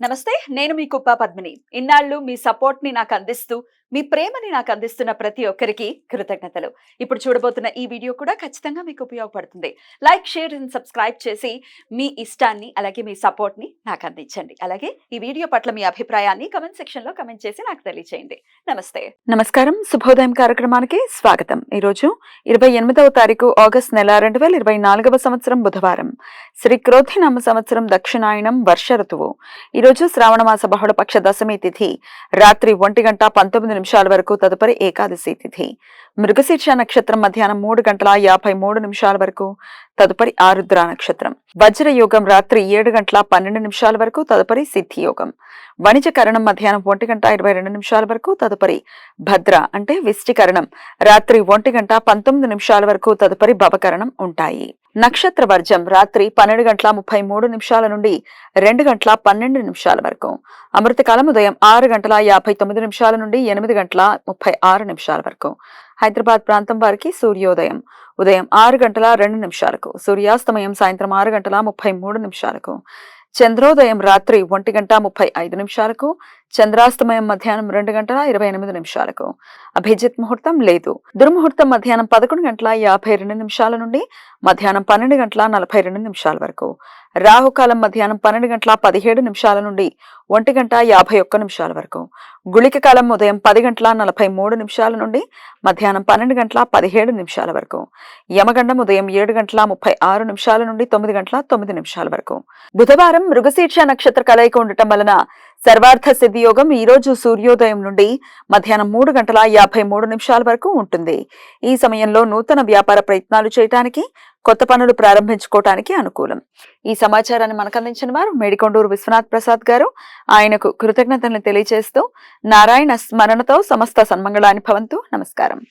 నమస్తే, నేను మీ కుప్ప పద్మిని. ఇన్నాళ్ళు మీ సపోర్ట్‌ని నాకందిస్తూ, మీ ప్రేమని నాకందిస్తున్న ప్రతి ఒక్కరికి కృతజ్ఞతలు. ఇప్పుడు చూడబోతున్న ఈ వీడియో కూడా ఖచ్చితంగా మీకు ఉపయోగపడుతుంది. లైక్, షేర్ అండ్ సబ్స్క్రైబ్ చేసి మీ ఇష్టాన్ని అలాగే మీ సపోర్ట్‌ని నాకందించండి. అలాగే ఈ వీడియో పట్ల మీ అభిప్రాయాన్ని కామెంట్ సెక్షన్‌లో కామెంట్ చేసి నాకు తెలియజేయండి. నమస్తే. నమస్కారం. శుభోదయం కార్యక్రమానికి స్వాగతం. ఈరోజు 28వ తారీఖు ఆగస్టు నెల 2024వ సంవత్సరం బుధవారం. శ్రీ క్రోధినామ సంవత్సరం దక్షిణాయనం వర్ష ఋతువు. ఈరోజు శ్రావణమాస బహుళపక్ష దశమి తిథి రాత్రి 1:19 వరకు, తదుపరి ఏకాదశి తిథి. మృగశీర్ష నక్షత్రం మధ్యాహ్నం 3:53 వరకు, తదుపరి ఆరుద్ర నక్షత్రం. వజ్రయోగం రాత్రి 7:12 వరకు, తదుపరి సిద్ధి యోగం. వణిజకరణం మధ్యాహ్నం 1:22 వరకు, తదుపరి భద్ర అంటే విష్టికరణం రాత్రి 1:19 వరకు, తదుపరి భవకరణం ఉంటాయి. నక్షత్ర వర్జం రాత్రి 12:33 నుండి 2:12 వరకు. అమృతకాలం ఉదయం 6:59 నుండి 8:36 వరకు. హైదరాబాద్ ప్రాంతం వారికి సూర్యోదయం ఉదయం 6:02, సూర్యాస్తమయం సాయంత్రం 6:33. చంద్రోదయం రాత్రి 1:35, చంద్రాస్తమయం మధ్యాహ్నం 2:28. అభిజిత్ ముహూర్తం లేదు. దుర్ముహూర్తం మధ్యాహ్నం 11:52 నుండి మధ్యాహ్నం 12:42 వరకు. రాహుకాలం మధ్యాహ్నం 12:17 నుండి 1:51 వరకు. గుళిక కాలం ఉదయం 10:43 నుండి మధ్యాహ్నం 12:17 వరకు. యమగండం ఉదయం 7:36 నుండి 9:09 వరకు. బుధవారం మృగశీర్ష నక్షత్ర కలయిక ఉండటం వలన సర్వార్థ సిద్ధి యోగం ఈ రోజు సూర్యోదయం నుండి మధ్యాహ్నం 3:53 వరకు ఉంటుంది. ఈ సమయంలో నూతన వ్యాపార ప్రయత్నాలు చేయడానికి, కొత్త పనులు ప్రారంభించుకోవటానికి అనుకూలం. ఈ సమాచారాన్ని మనకు అందించిన వారు మేడికొండూరు విశ్వనాథ్ ప్రసాద్ గారు. ఆయనకు కృతజ్ఞతలను తెలియజేస్తూ నారాయణ స్మరణతో సమస్త సన్మంగళాని భవంతు. నమస్కారం.